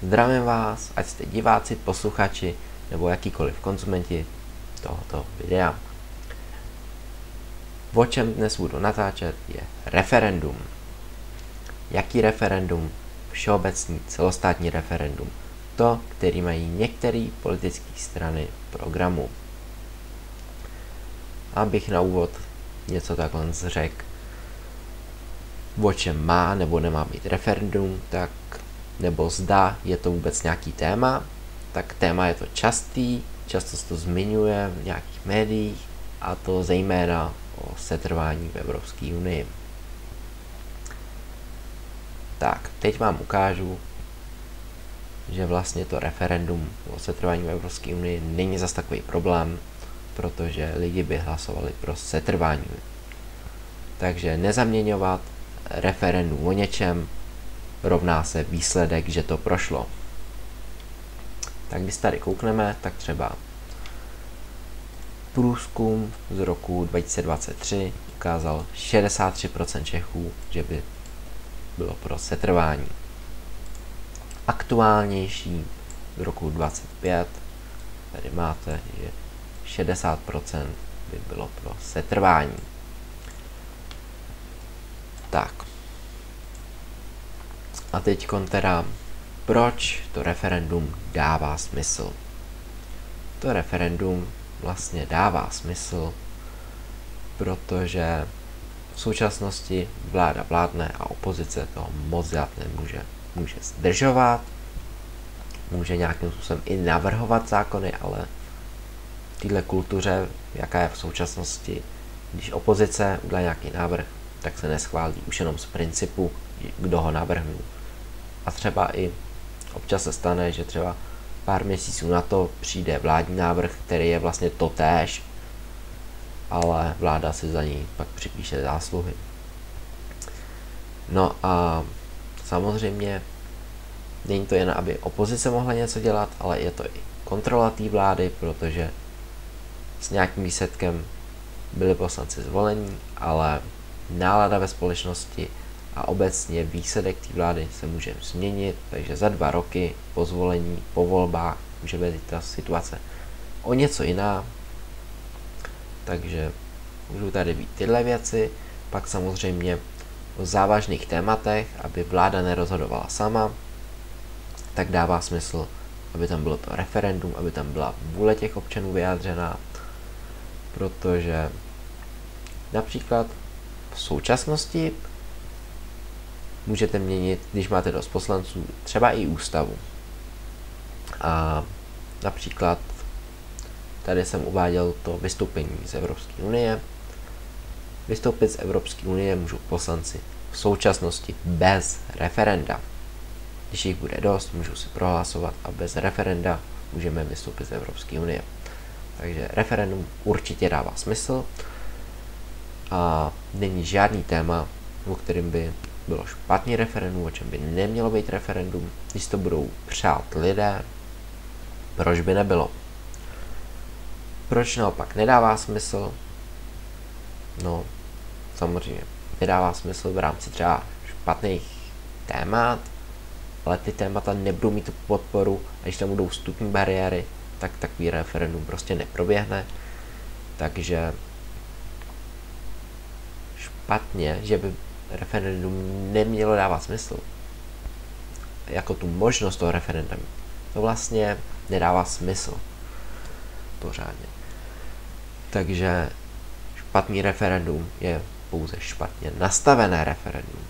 Zdravím vás, ať jste diváci, posluchači nebo jakýkoliv konzumenti tohoto videa. O čem dnes budu natáčet je referendum. Jaký referendum? Všeobecný celostátní referendum. To, který mají některé politické strany programu. Abych na úvod něco takhle řekl, o čem má nebo nemá být referendum, tak nebo zda je to vůbec nějaký téma, tak téma je to často se to zmiňuje v nějakých médiích, a to zejména o setrvání v Evropské unii. Tak, teď vám ukážu, že vlastně to referendum o setrvání v Evropské unii není zas takový problém, protože lidi by hlasovali pro setrvání. Takže nezaměňovat referendum o něčem rovná se výsledek, že to prošlo. Tak když tady koukneme, tak třeba průzkum z roku 2023 ukázal 63% Čechů, že by bylo pro setrvání. Aktuálnější z roku 2025, tady máte, že 60% by bylo pro setrvání. Tak. A teď teda, proč to referendum dává smysl? To referendum vlastně dává smysl, protože v současnosti vláda vládne a opozice toho moc dělat nemůže. Může zdržovat, může nějakým způsobem i navrhovat zákony, ale v této kultuře, jaká je v současnosti, když opozice udělá nějaký návrh, tak se neschválí už jenom z principu, kdo ho navrhne. A třeba i občas se stane, že třeba pár měsíců na to přijde vládní návrh, který je vlastně totéž, ale vláda si za ní pak připíše zásluhy. No a samozřejmě není to jen, aby opozice mohla něco dělat, ale je to i kontrola té vlády, protože s nějakým výsledkem byli poslanci zvolení, ale nálada ve společnosti a obecně výsledek té vlády se může změnit, takže za 2 roky po zvolení, po volbách může být ta situace o něco jiná. Takže můžou tady být tyhle věci, pak samozřejmě o závažných tématech, aby vláda nerozhodovala sama, tak dává smysl, aby tam bylo to referendum, aby tam byla vůle těch občanů vyjádřená, protože například v současnosti můžete měnit, když máte dost poslanců, třeba i ústavu. A například tady jsem uváděl to vystoupení z Evropské unie. Vystoupit z Evropské unie můžou poslanci v současnosti bez referenda. Když jich bude dost, můžou si prohlasovat a bez referenda můžeme vystoupit z Evropské unie. Takže referendum určitě dává smysl a není žádný téma, o kterém by bylo špatný referendum, o čem by nemělo být referendum. Když to budou přát lidé, proč by nebylo? Proč naopak nedává smysl? No, samozřejmě nedává smysl v rámci třeba špatných témat, ale ty témata nebudou mít tu podporu a když tam budou vstupní bariéry, tak takový referendum prostě neproběhne. Takže špatně, že by referendum nemělo dávat smysl. Jako tu možnost toho referenda. To vlastně nedává smysl pořádně. Takže špatný referendum je pouze špatně nastavené referendum.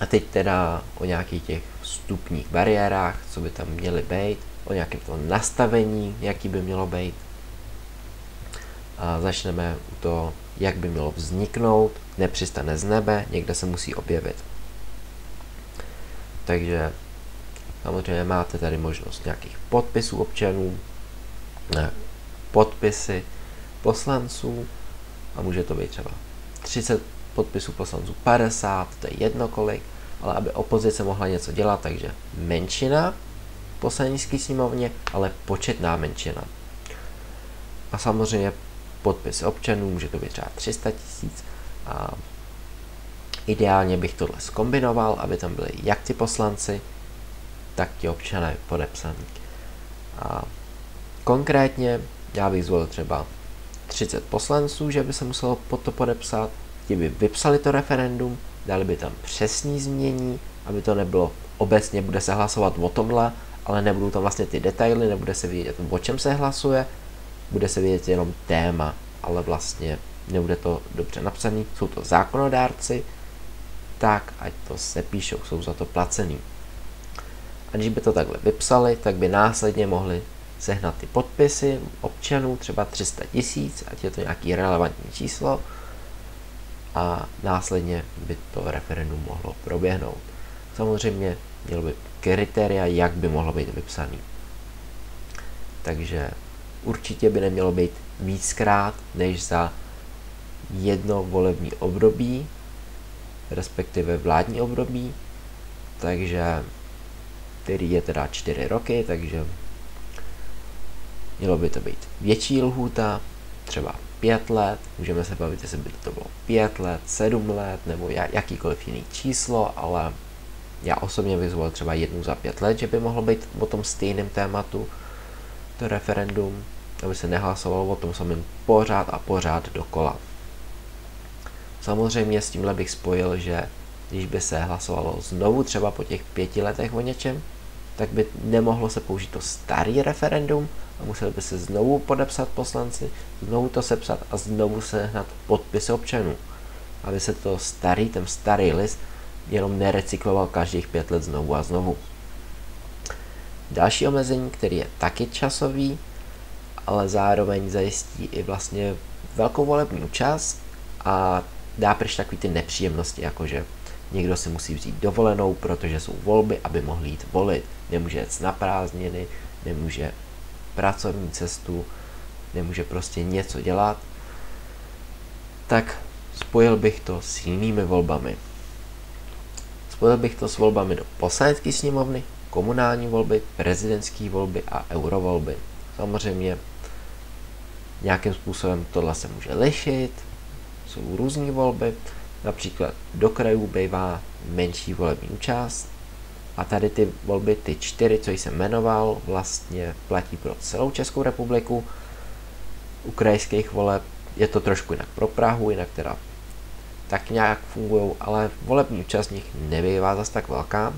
A teď teda o nějakých těch vstupních bariérách, co by tam měly být, o nějakém tom nastavení, jaký by mělo být. A začneme u toho, jak by mělo vzniknout, nepřistane z nebe, někde se musí objevit. Takže samozřejmě máte tady možnost nějakých podpisů občanů, podpisy poslanců a může to být třeba 30 podpisů poslanců, 50, to je jedno kolik, ale aby opozice mohla něco dělat, takže menšina v poslanecké sněmovně, ale početná menšina. A samozřejmě podpisy občanů, může to být třeba 300 000 a ideálně bych tohle zkombinoval, aby tam byli jak ty poslanci, tak ti občané podepsaný. A konkrétně já bych zvolil třeba 30 poslanců, že by se muselo pod to podepsat, ti by vypsali to referendum, dali by tam přesný změní, aby to nebylo obecně bude se hlasovat o tomhle, ale nebudou tam vlastně ty detaily, nebude se vědět, o čem se hlasuje, bude se vědět jenom téma, ale vlastně nebude to dobře napsaný, jsou to zákonodárci, tak ať to sepíšou, jsou za to placený. A když by to takhle vypsali, tak by následně mohli sehnat ty podpisy občanů, třeba 300 000, ať je to nějaký relevantní číslo, a následně by to referendum mohlo proběhnout. Samozřejmě mělo by kritéria, jak by mohlo být vypsaný. Takže určitě by nemělo být víckrát než za jedno volební období, respektive vládní období, takže který je teda 4 roky, takže mělo by to být větší lhůta, třeba 5 let, můžeme se bavit, jestli by to bylo 5 let, 7 let, nebo jakýkoliv jiný číslo, ale já osobně bych zvolil třeba jednou za 5 let, že by mohlo být o tom stejném tématu to referendum, aby se nehlasovalo o tom samém pořád a pořád dokola. Samozřejmě s tímhle bych spojil, že když by se hlasovalo znovu třeba po těch 5 letech o něčem, tak by nemohlo se použít to starý referendum a museli by se znovu podepsat poslanci, znovu to sepsat a znovu sehnat podpisy občanů, aby se ten starý list jenom nerecykloval každých 5 let znovu a znovu. Další omezení, který je taky časový, ale zároveň zajistí i vlastně velkou volební účast a dá pryč takový ty nepříjemnosti, jakože někdo si musí vzít dovolenou, protože jsou volby, aby mohl jít volit. Nemůže jet na prázdniny, nemůže pracovní cestu, nemůže prostě něco dělat. Tak spojil bych to s jinými volbami. Spojil bych to s volbami do poslanecké sněmovny, komunální volby, prezidentské volby a eurovolby. Samozřejmě nějakým způsobem tohle se může lišit, jsou různé volby, například do krajů bývá menší volební účast a tady ty volby, ty 4, co jsem jmenoval, vlastně platí pro celou Českou republiku. U krajských voleb je to trošku jinak pro Prahu, jinak teda tak nějak fungují, ale volební účast nich nebývá zas tak velká.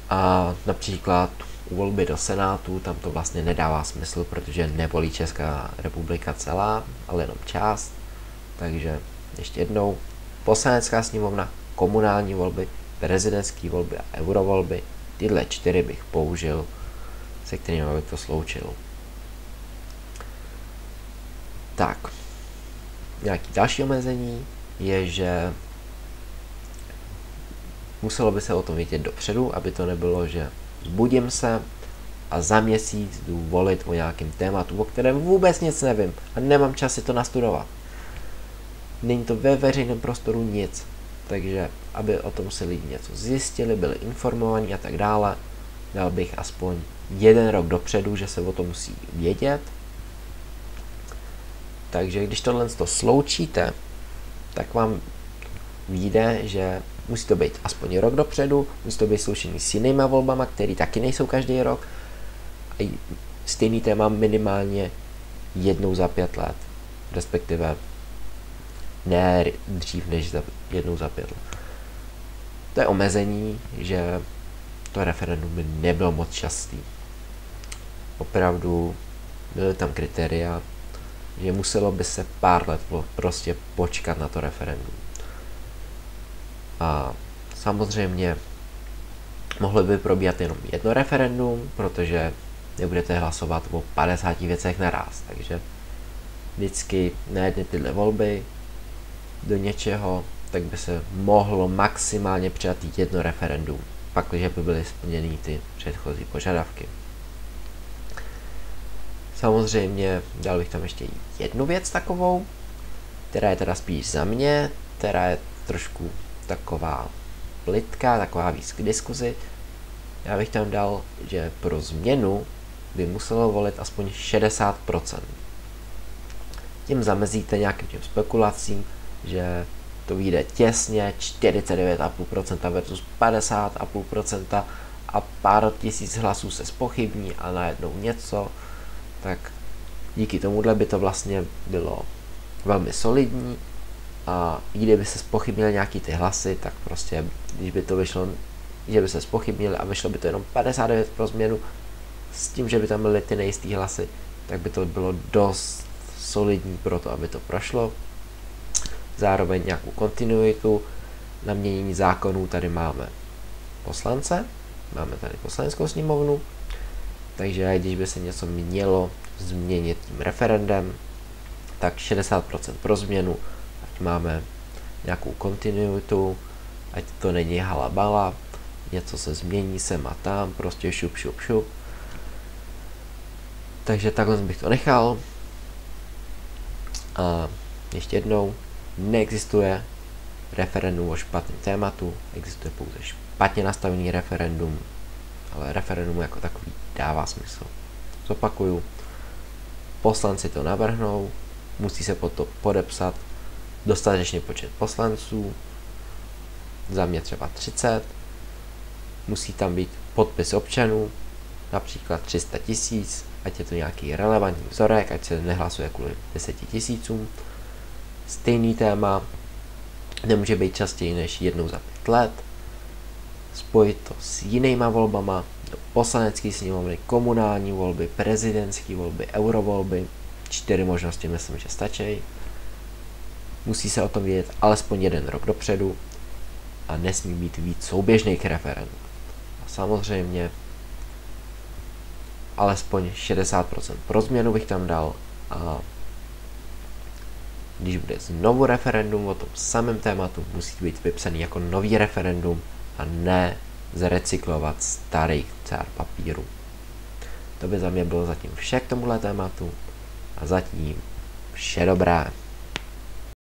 A například u volby do Senátu tam to vlastně nedává smysl, protože nevolí Česká republika celá, ale jenom část. Takže ještě jednou, poslanecká sněmovna, komunální volby, prezidentské volby a eurovolby, tyhle 4 bych použil, se kterými bych to sloučil. Tak, nějaký další omezení je, že muselo by se o tom vědět dopředu, aby to nebylo, že zbudím se a za měsíc jdu volit o nějakém tématu, o kterém vůbec nic nevím a nemám čas si to nastudovat. Není to ve veřejném prostoru nic, takže aby o tom si lidi něco zjistili, byli informovaní a tak dále, dal bych aspoň 1 rok dopředu, že se o tom musí vědět. Takže když tohle sloučíte, tak vám vyjde, že musí to být aspoň rok dopředu, musí to být sloučený s jinýma volbama, které taky nejsou každý rok. A stejný téma minimálně 1 za 5 let, respektive ne dřív než jednou za 5 let. To je omezení, že to referendum by nebylo moc častý. Opravdu byly tam kritéria, že muselo by se pár let prostě počkat na to referendum. A samozřejmě mohlo by probíhat jenom jedno referendum, protože nebudete hlasovat o 50 věcech naraz. Takže vždycky na jedny tyhle volby do něčeho, tak by se mohlo maximálně přidat jedno referendum, pakliže by byly splněny ty předchozí požadavky. Samozřejmě dal bych tam ještě jednu věc takovou, která je teda spíš za mě, která je trošku taková plitká, taková víc k diskuzi. Já bych tam dal, že pro změnu by muselo volit aspoň 60%. Tím zamezíte nějakým těm spekulacím, že to vyjde těsně 49,5% versus 50,5% a pár tisíc hlasů se zpochybní a najednou něco, tak díky tomuhle by to vlastně bylo velmi solidní a kdyby se zpochybnily nějaký ty hlasy, tak prostě, když by to vyšlo, že by se zpochybnili a vyšlo by to jenom 59 pro změnu, s tím, že by tam byly ty nejistý hlasy, tak by to bylo dost solidní pro to, aby to prošlo. Zároveň nějakou kontinuitu na měnění zákonů tady máme poslance, máme tady poslaneckou sněmovnu, takže když by se něco mělo změnit tím referendem, tak 60% pro změnu, ať máme nějakou kontinuitu, ať to není halabala, něco se změní sem a tam, prostě šup, šup, šup. Takže takhle bych to nechal. A ještě jednou, neexistuje referendum o špatném tématu, existuje pouze špatně nastavený referendum, ale referendum jako takový dává smysl. Zopakuju, poslanci to navrhnou, musí se pod to podepsat dostatečný počet poslanců, za mě třeba 30, musí tam být podpis občanů, například 300 000, ať je to nějaký relevantní vzorek, ať se nehlasuje kvůli 10 000. Stejný téma nemůže být častěji než jednou za 5 let, spojit to s jinýma volbama, do poslanecké sněmovny, komunální volby, prezidentské volby, eurovolby, 4 možnosti myslím, že stačí. Musí se o tom vědět alespoň 1 rok dopředu a nesmí být víc souběžných referendů. A samozřejmě alespoň 60% pro změnu bych tam dal a když bude znovu referendum o tom samém tématu, musí být vypsaný jako nový referendum a ne zrecyklovat starý cár papíru. To by za mě bylo zatím vše k tomuhle tématu a zatím vše dobré.